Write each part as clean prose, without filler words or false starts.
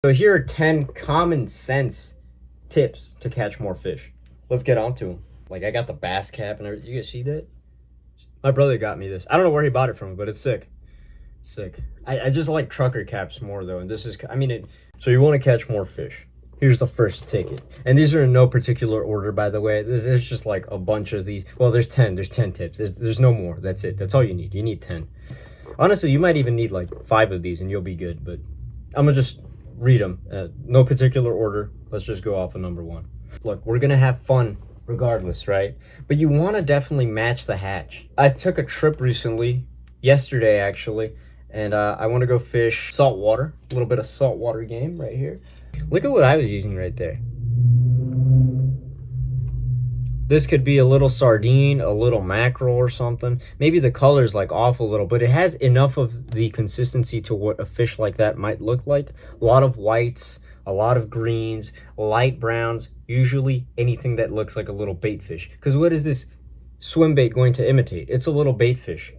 So here are 10 common sense tips to catch more fish. Let's get on to them. Like, I got the bass cap and everything. You guys see that? My brother got me this. I don't know where he bought it from, but it's sick. Sick. I just like trucker caps more though, and this is, so you want to catch more fish. Here's the first ticket. And these are in no particular order, by the way. There's just like a bunch of these. Well, there's 10 tips. There's no more. That's it. That's all you need. You need 10. Honestly, you might even need like 5 of these and you'll be good, but I'm gonna just read them. No particular order. Let's just go off of number 1. Look, we're gonna have fun regardless, right? But you want to definitely match the hatch. I took a trip recently, yesterday actually, and I want to go fish saltwater. A little bit of saltwater game right here. Look at what I was using right there. This could be a little sardine, a little mackerel or something. Maybe the color's like off a little, but it has enough of the consistency to what a fish like that might look like. A lot of whites, a lot of greens, light browns, usually anything that looks like a little bait fish. Because what is this swim bait going to imitate? It's a little bait fish.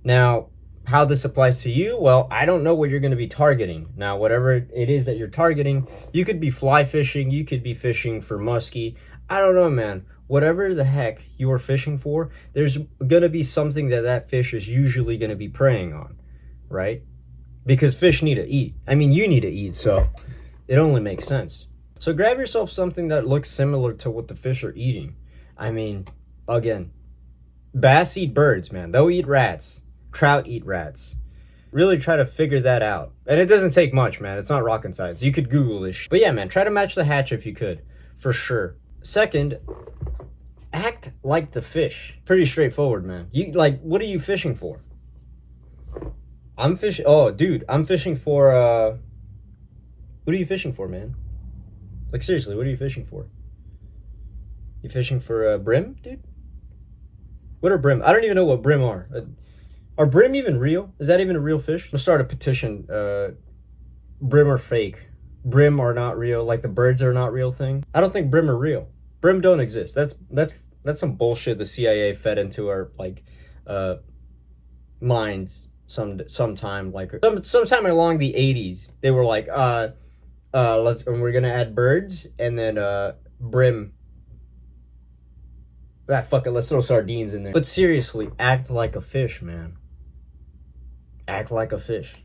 Now, how this applies to you, well, I don't know what you're going to be targeting. Now, whatever it is that you're targeting, you could be fly fishing, you could be fishing for muskie. I don't know, man. Whatever the heck you are fishing for, there's going to be something that fish is usually going to be preying on, right? Because fish need to eat. I mean, you need to eat, so it only makes sense. So grab yourself something that looks similar to what the fish are eating. I mean, again, bass eat birds, man. They'll eat rats. Trout eat rats. Really try to figure that out. And it doesn't take much, man. It's not rocket science. You could Google this shit. But yeah, man, try to match the hatch if you could, for sure. Second, act like the fish. Pretty straightforward, man. What are you fishing for? I'm fishing. Oh, dude, I'm fishing for. What are you fishing for, man? Like, seriously, what are you fishing for? You fishing for brim, dude? What are brim? I don't even know what brim are. Are brim even real? Is that even a real fish? Let's start a petition. Brim are fake. Brim are not real. Like the birds are not real thing. I don't think brim are real. Brim don't exist. That's some bullshit the CIA fed into our minds sometime sometime along the 80s. They were like, and we're gonna add birds and then brim. Fuck it, let's throw sardines in there. But seriously, act like a fish, man. Act like a fish.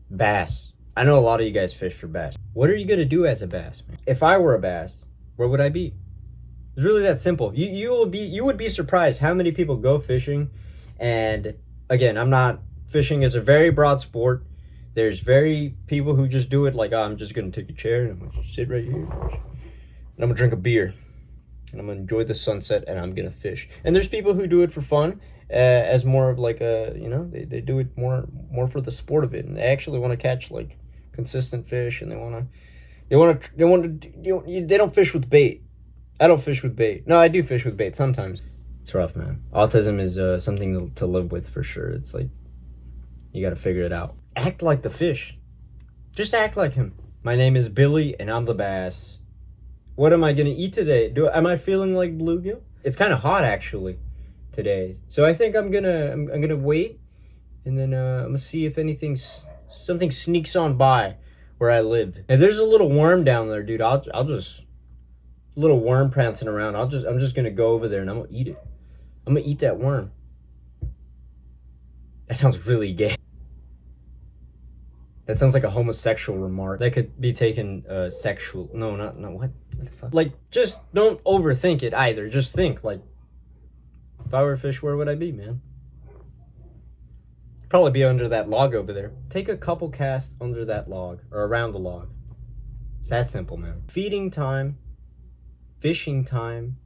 Bass. I know a lot of you guys fish for bass. What are you gonna do as a bass, man? If I were a bass, where would I be? It's really that simple. You would be surprised how many people go fishing, and again, fishing is a very broad sport. There's very people who just do it like, oh, I'm just gonna take a chair and I'm gonna sit right here and I'm gonna drink a beer and I'm gonna enjoy the sunset and I'm gonna fish. And there's people who do it for fun, as more of like they do it more for the sport of it, and they actually want to catch like consistent fish, and they don't fish with bait. I don't fish with bait. No, I do fish with bait sometimes. It's rough, man. Autism is something to live with for sure. It's like you got to figure it out. Act like the fish. Just act like him. My name is Billy, and I'm the bass. What am I gonna eat today? Am I feeling like bluegill? It's kind of hot actually today, so I think I'm gonna wait, and then I'm gonna see if something sneaks on by where I live. If there's a little worm down there, dude, I'll just little worm prancing around. I'm just gonna go over there and I'm gonna eat it. I'm gonna eat that worm. That sounds really gay. That sounds like a homosexual remark. That could be taken sexual. No, what the fuck? Like, just don't overthink it either. Just think, like, if I were a fish, where would I be, man? Probably be under that log over there. Take a couple casts under that log, or around the log. It's that simple, man. Feeding time, fishing time,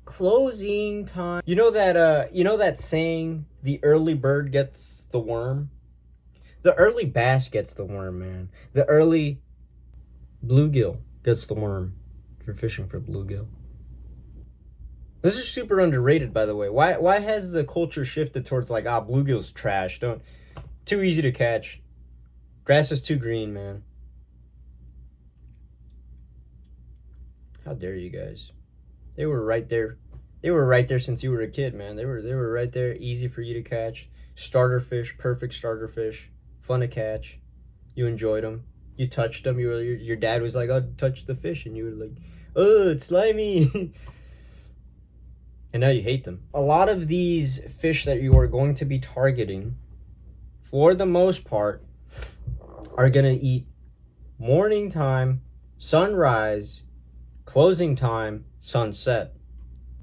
closing time. You know that saying, the early bird gets the worm? The early bass gets the worm, man. The early bluegill gets the worm if you're fishing for bluegill. This is super underrated, by the way. Why has the culture shifted towards like, bluegill's trash? Too easy to catch. Grass is too green, man. How dare you guys? They were right there. They were right there since you were a kid, man. They were right there, easy for you to catch. Starter fish, perfect starter fish. fun to catch. You enjoyed them. You touched them. Your dad was like, "Oh, touch the fish," and you were like, "Oh, it's slimy." And now you hate them. A lot of these fish that you are going to be targeting, for the most part, are going to eat morning time, sunrise, closing time, sunset.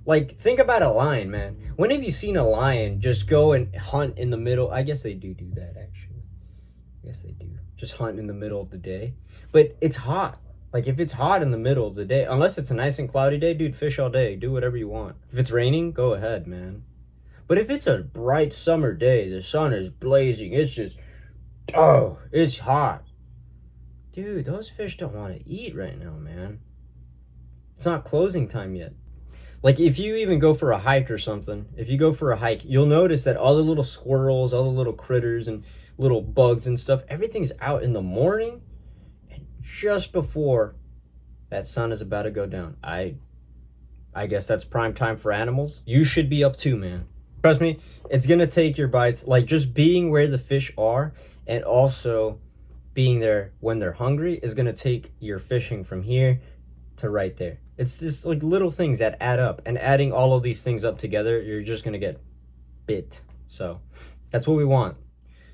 Like, think about a lion, man. When have you seen a lion just go and hunt in the middle? I guess they do that, actually. I guess they do. Just hunt in the middle of the day. But it's hot. Like, if it's hot in the middle of the day, unless it's a nice and cloudy day, dude, fish all day. Do whatever you want. If it's raining, go ahead, man. But if it's a bright summer day, the sun is blazing, it's just, oh, it's hot. Dude, those fish don't want to eat right now, man. It's not closing time yet. Like, if you even go for a hike or something, if you go for a hike, you'll notice that all the little squirrels, all the little critters and little bugs and stuff, everything's out in the morning and just before that sun is about to go down. I guess that's prime time for animals. You should be up too, man. Trust me, it's gonna take your bites, like just being where the fish are and also being there when they're hungry is gonna take your fishing from here to right there. It's just like little things that add up, and adding all of these things up together, you're just gonna get bit. So that's what we want.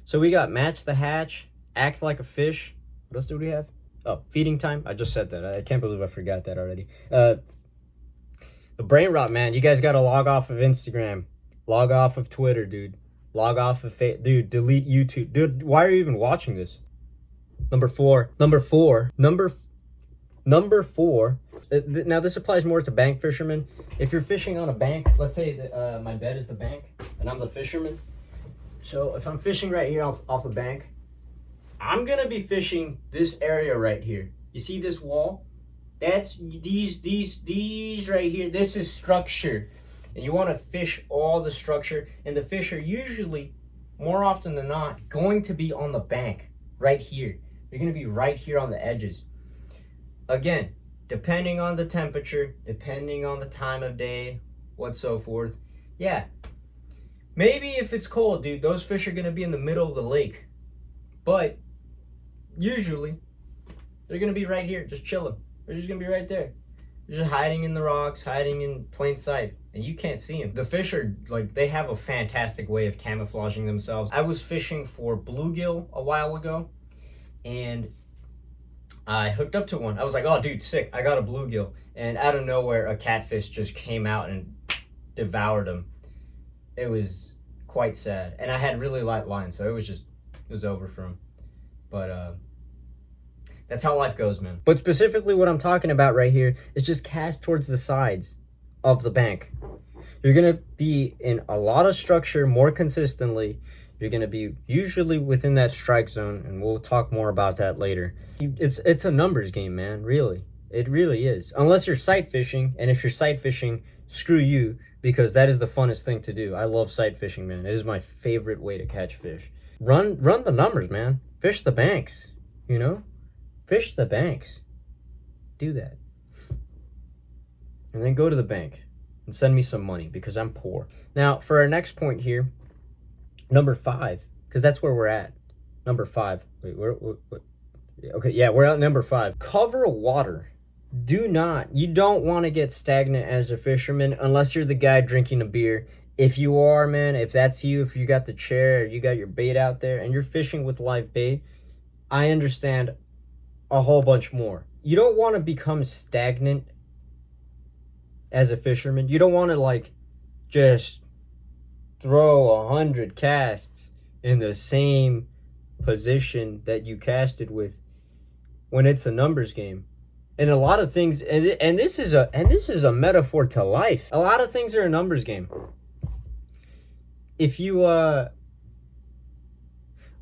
So we got match the hatch, act like a fish. What else do we have? Oh, feeding time. I just said that. I can't believe I forgot that already. The brain rot, man. You guys gotta log off of Instagram, log off of Twitter, dude. Log off of dude. Delete YouTube, dude. Why are you even watching this? Number four. Now this applies more to bank fishermen. If you're fishing on a bank, let's say that my bed is the bank and I'm the fisherman. So if I'm fishing right here off the bank, I'm gonna be fishing this area right here. You see this wall? That's these right here. This is structure, and you want to fish all the structure. And the fish are usually, more often than not, going to be on the bank right here. They're gonna be right here on the edges. Again, depending on the temperature, depending on the time of day, what so forth. Yeah, maybe if it's cold, dude, those fish are gonna be in the middle of the lake. But usually, they're gonna be right here, just chilling. They're just gonna be right there. They're just hiding in the rocks, hiding in plain sight, and you can't see them. The fish are, like, they have a fantastic way of camouflaging themselves. I was fishing for bluegill a while ago, and I hooked up to one. I was like, oh, dude, sick. I got a bluegill. And out of nowhere, a catfish just came out and devoured him. It was quite sad. And I had really light lines, so it was over for him. But that's how life goes, man. But specifically what I'm talking about right here is just cast towards the sides of the bank. You're going to be in a lot of structure more consistently. You're going to be usually within that strike zone, and we'll talk more about that later. It's a numbers game, man, really. It really is. Unless you're sight fishing, and if you're sight fishing, screw you, because that is the funnest thing to do. I love sight fishing, man. It is my favorite way to catch fish. Run the numbers, man. Fish the banks, you know? Fish the banks. Do that. And then go to the bank and send me some money, because I'm poor. Now, for our next point here, number 5, because that's where we're at. Number 5. Wait, what? Okay, yeah, we're at number 5. Cover water. You don't want to get stagnant as a fisherman unless you're the guy drinking a beer. If you are, man, if that's you, if you got the chair, you got your bait out there, and you're fishing with live bait, I understand a whole bunch more. You don't want to become stagnant as a fisherman. You don't want to, like, just throw 100 casts in the same position that you casted with when it's a numbers game. And a lot of things, and this is a metaphor to life. A lot of things are a numbers game. If you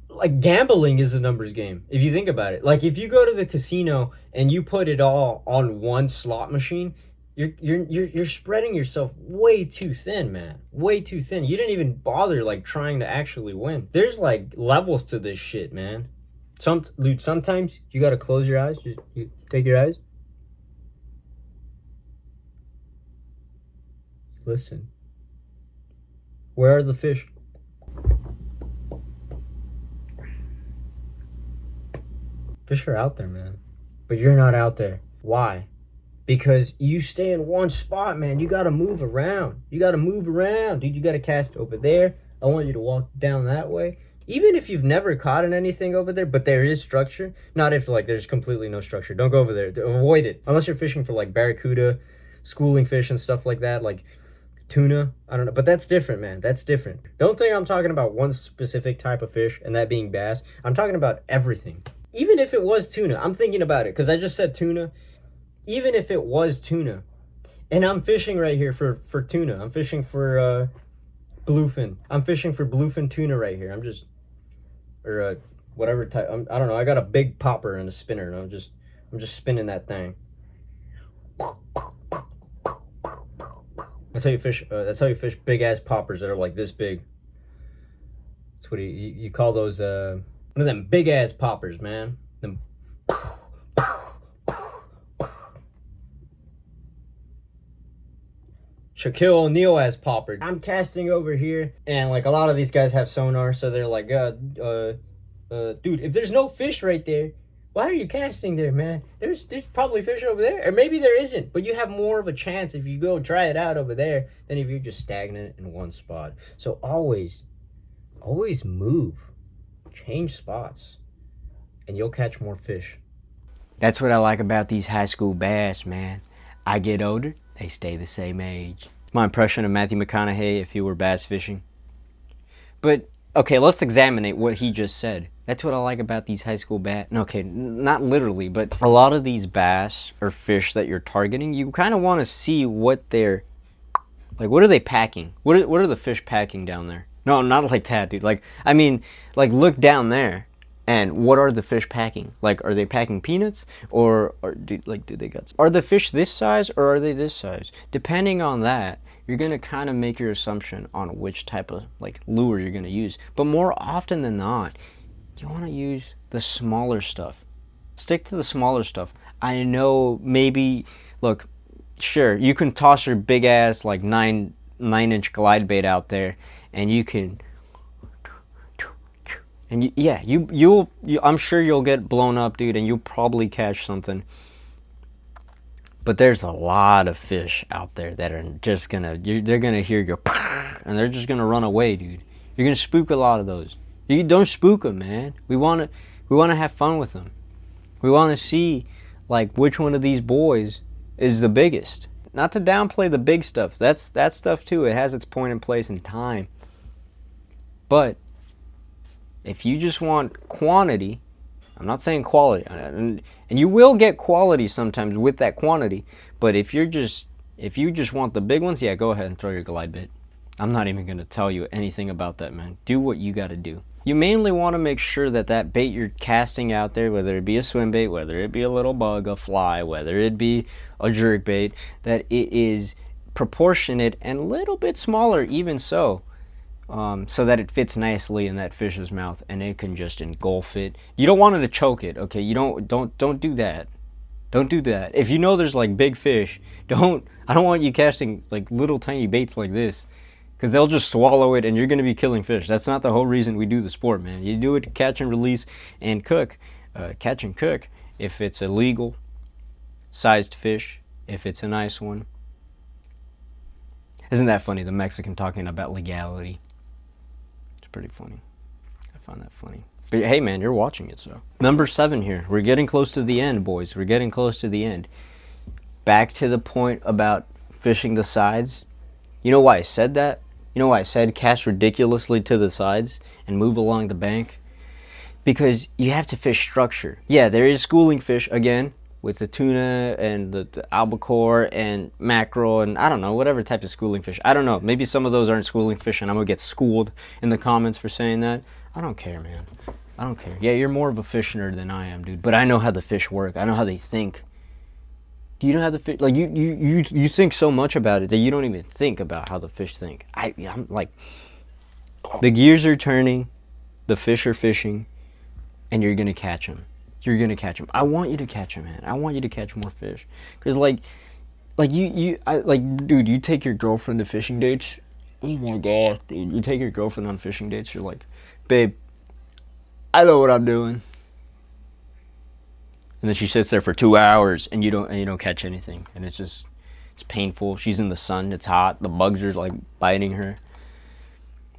like, gambling is a numbers game, if you think about it. Like, if you go to the casino and you put it all on one slot machine, you're spreading yourself way too thin, man. Way too thin. You didn't even bother, like, trying to actually win. There's, like, levels to this shit, man. Dude, sometimes you gotta close your eyes. You take your eyes. Listen. Where are the fish? Fish are out there, man. But you're not out there. Why? Because you stay in one spot, man. You gotta move around. You gotta move around, dude. You gotta cast over there. I want you to walk down that way. Even if you've never caught in anything over there, but there is structure. Not if like there's completely no structure. Don't go over there. Avoid it. Unless you're fishing for like barracuda, schooling fish and stuff like that, like tuna. I don't know. But that's different, man. That's different. Don't think I'm talking about one specific type of fish and that being bass. I'm talking about everything. Even if it was tuna, I'm thinking about it because I just said tuna. Even if it was tuna, and I'm fishing right here for tuna. I'm fishing for bluefin. I'm fishing for bluefin tuna right here. I'm just, or whatever type. I don't know. I got a big popper and a spinner, and I'm just spinning that thing. That's how you fish. That's how you fish big ass poppers that are like this big. That's what you call those. One of them big ass poppers, man. Them. Shaquille O'Neal as popper. I'm casting over here, and like a lot of these guys have sonar, so they're like, dude, if there's no fish right there, why are you casting there, man? There's probably fish over there, or maybe there isn't, but you have more of a chance if you go try it out over there than if you're just stagnant in one spot. So always move, change spots, and you'll catch more fish. That's what I like about these high school bass, man. I get older, they stay the same age. My impression of Matthew McConaughey if he were bass fishing. But, okay, let's examine what he just said. That's what I like about these high school bass. Okay, not literally, but a lot of these bass or fish that you're targeting, you kind of want to see what they're, like, what are they packing? What are the fish packing down there? No, not like that, dude. Like, I mean, like, look down there. And what are the fish packing? Like, are they packing peanuts? Or do they got... Are the fish this size or are they this size? Depending on that, you're going to kind of make your assumption on which type of, like, lure you're going to use. But more often than not, you want to use the smaller stuff. Stick to the smaller stuff. I know maybe... Look, sure, you can toss your big-ass, like, 9-inch glide bait out there, and you can... And I'm sure you'll get blown up, dude, and you'll probably catch something. But there's a lot of fish out there that are just they're gonna hear your, and they're just gonna run away, dude. You're gonna spook a lot of those. You don't spook them, man. We wanna have fun with them. We wanna see, like, which one of these boys is the biggest. Not to downplay the big stuff. That's stuff too. It has its point and place and time. But if you just want quantity, I'm not saying quality, and you will get quality sometimes with that quantity, but if you just want the big ones, yeah, go ahead and throw your glide bait. I'm not even going to tell you anything about that, man. Do what you got to do. You mainly want to make sure that bait you're casting out there, whether it be a swim bait, whether it be a little bug, a fly, whether it be a jerk bait, that it is proportionate and a little bit smaller even so. So that it fits nicely in that fish's mouth and it can just engulf it. You don't want it to choke it, okay? You don't do that. Don't do that. If you know there's like big fish, I don't want you casting like little tiny baits like this, because they'll just swallow it and you're going to be killing fish. That's not the whole reason we do the sport, man. You do it to catch and release and cook. Catch and cook if it's a legal sized fish, if it's a nice one. Isn't that funny, the Mexican talking about legality? Pretty funny. I find that funny. But hey, man, you're watching it, so. Number 7 here. We're getting close to the end, boys. We're getting close to the end. Back to the point about fishing the sides. You know why I said that? You know why I said cast ridiculously to the sides and move along the bank? Because you have to fish structure. Yeah, there is schooling fish, again, with the tuna and the albacore and mackerel and I don't know, whatever type of schooling fish. I don't know. Maybe some of those aren't schooling fish and I'm going to get schooled in the comments for saying that. I don't care, man. I don't care. Yeah, you're more of a fish nerd than I am, dude. But I know how the fish work. I know how they think. Do you know how the fish... Like, you think so much about it that you don't even think about how the fish think. I'm like... The gears are turning. The fish are fishing. And you're going to catch them. You're gonna catch them. I want you to catch them, man. I want you to catch more fish. Cause dude, you take your girlfriend to fishing dates. Oh my god, dude, you take your girlfriend on fishing dates. You're like, babe, I know what I'm doing. And then she sits there for 2 hours and you don't catch anything. And it's painful. She's in the sun, it's hot, the bugs are like biting her.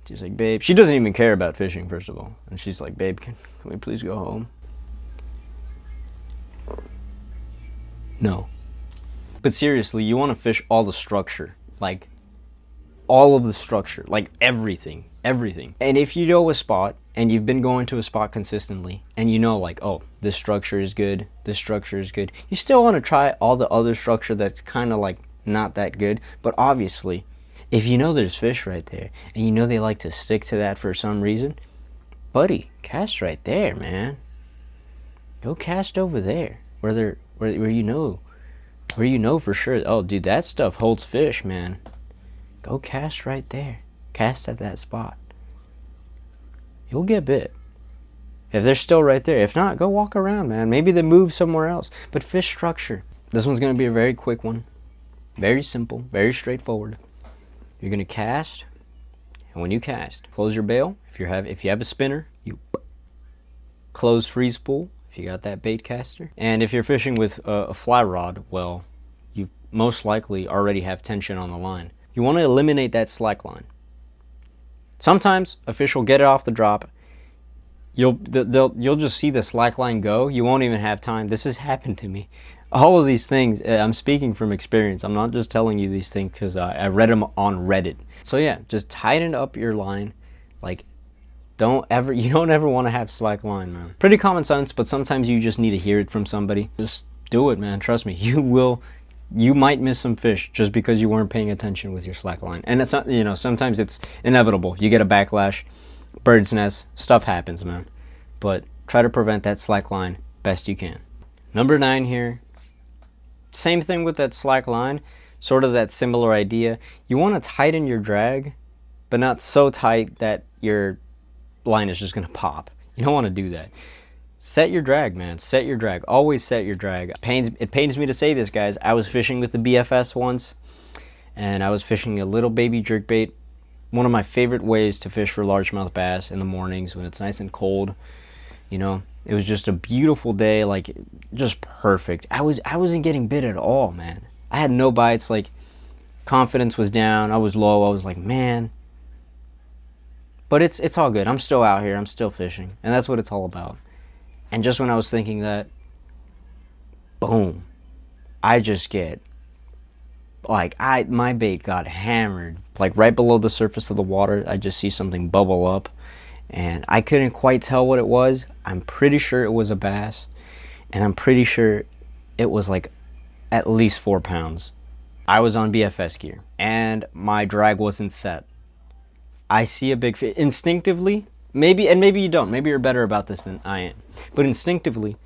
She's like, babe, she doesn't even care about fishing, first of all. And she's like, babe, can we please go home? No. But seriously, you want to fish all the structure, like all of the structure, like everything. And if you know a spot and you've been going to a spot consistently and you know like, oh, this structure is good, you still want to try all the other structure that's kind of like not that good. But obviously, if you know there's fish right there and you know they like to stick to that for some reason, buddy, cast right there, man. Go cast over there where you know for sure, oh dude, that stuff holds fish, man. Go cast right there. Cast at that spot. You'll get bit. If they're still right there. If not, go walk around, man. Maybe they move somewhere else. But fish structure. This one's going to be a very quick one. Very simple. Very straightforward. You're going to cast. And when you cast, close your bail. If you have a spinner, you close free spool. If you got that bait caster. And if you're fishing with a fly rod, well, you most likely already have tension on the line. You want to eliminate that slack line. Sometimes a fish will get it off the drop. You'll just see the slack line go. You won't even have time. This has happened to me. All of these things, I'm speaking from experience. I'm not just telling you these things because I read them on Reddit. So yeah, just tighten up your line. Like, you don't ever want to have slack line, man. Pretty common sense, but sometimes you just need to hear it from somebody. Just do it, man. Trust me. You might miss some fish just because you weren't paying attention with your slack line. And it's not, sometimes it's inevitable. You get a backlash, bird's nest, stuff happens, man. But try to prevent that slack line best you can. Number 9 here. Same thing with that slack line, sort of that similar idea. You want to tighten your drag, but not so tight that your line is just going to pop. You don't want to do that. Set your drag, man. Set your drag. Always set your drag. It pains me to say this, guys. I was fishing with the BFS once, and I was fishing a little baby jerkbait. One of my favorite ways to fish for largemouth bass in the mornings when it's nice and cold. It was just a beautiful day, like just perfect. I wasn't getting bit at all, man. I had no bites. Like, confidence was down. I was low. I was like, man. But it's all good. I'm still out here. I'm still fishing, and that's what it's all about. And just when I was thinking that, boom, I just get, like, my bait got hammered. Like, right below the surface of the water, I just see something bubble up. And I couldn't quite tell what it was. I'm pretty sure it was a bass. And I'm pretty sure it was, like, at least 4 pounds. I was on BFS gear. And my drag wasn't set. I see a big fish. Instinctively, maybe you don't. Maybe you're better about this than I am. But instinctively,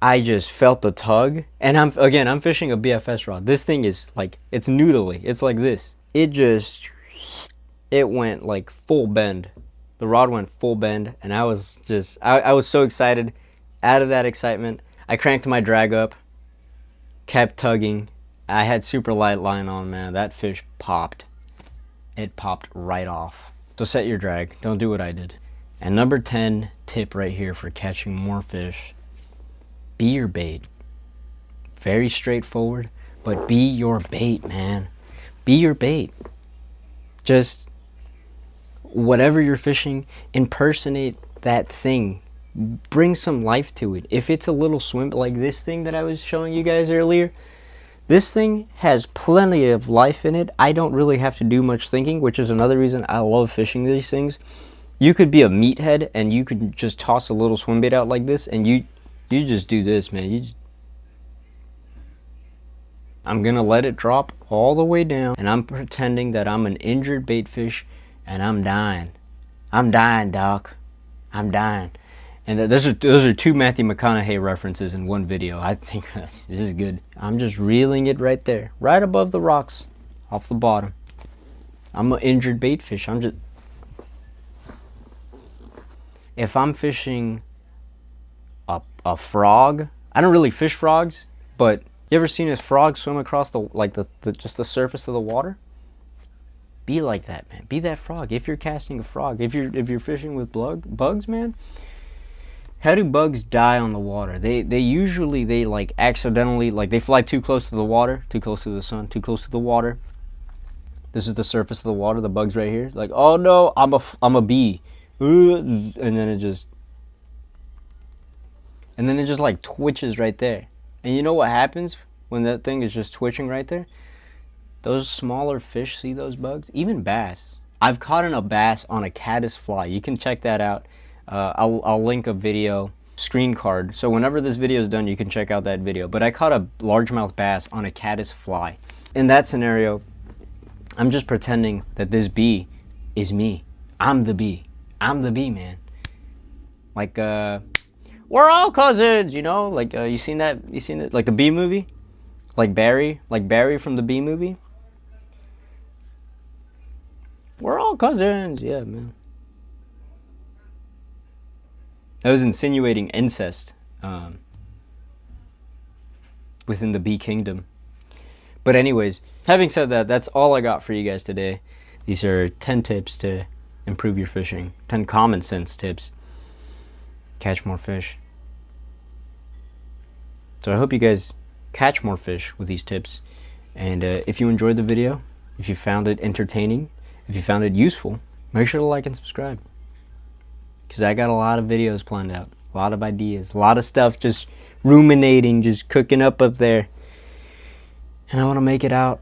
I just felt the tug. And I'm fishing a BFS rod. This thing is like, it's noodly. It's like this. It went like full bend. The rod went full bend. And I was so excited. Out of that excitement, I cranked my drag up. Kept tugging. I had super light line on, man. That fish popped. It popped right off. So set your drag. Don't do what I did. And number 10 tip right here for catching more fish. Be your bait. Very straightforward, but be your bait, man. Be your bait. Just whatever you're fishing, impersonate that thing. Bring some life to it. If it's a little swim, like this thing that I was showing you guys earlier, this thing has plenty of life in it. I don't really have to do much thinking, which is another reason I love fishing these things. You could be a meathead and you could just toss a little swim bait out like this and you just do this, man. I'm gonna let it drop all the way down and I'm pretending that I'm an injured bait fish and I'm dying. I'm dying, Doc. I'm dying. And those are 2 Matthew McConaughey references in one video. I think this is good. I'm just reeling it right there, right above the rocks, off the bottom. I'm an injured bait fish. If I'm fishing a frog, I don't really fish frogs, but you ever seen a frog swim across just the surface of the water? Be like that, man. Be that frog. If you're casting a frog, if you're fishing with bugs, man. How do bugs die on the water? They usually, they like accidentally, like they fly too close to the water, too close to the sun, too close to the water. This is the surface of the water. The bug's right here. Like, oh no, I'm a bee, and then it just like twitches right there. And you know what happens when that thing is just twitching right there? Those smaller fish see those bugs. Even bass. I've caught in a bass on a caddisfly. You can check that out. I'll link a video screen card. So whenever this video is done, you can check out that video. But I caught a largemouth bass on a caddisfly. In that scenario, I'm just pretending that this bee is me. I'm the bee. I'm the bee, man. Like, we're all cousins, you know? Like, you seen that? You seen it? Like the Bee movie? Like Barry from the Bee movie? We're all cousins. Yeah, man. That was insinuating incest within the bee kingdom. But anyways, having said that, that's all I got for you guys today. These are 10 tips to improve your fishing. 10 common sense tips. Catch more fish. So I hope you guys catch more fish with these tips. And if you enjoyed the video, if you found it entertaining, if you found it useful, make sure to like and subscribe. Because I got a lot of videos planned out. A lot of ideas. A lot of stuff just ruminating, just cooking up there. And I want to make it out.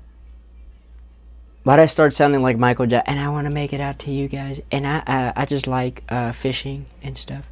Why'd I start sounding like Michael Jackson? And I want to make it out to you guys. And I just like fishing and stuff.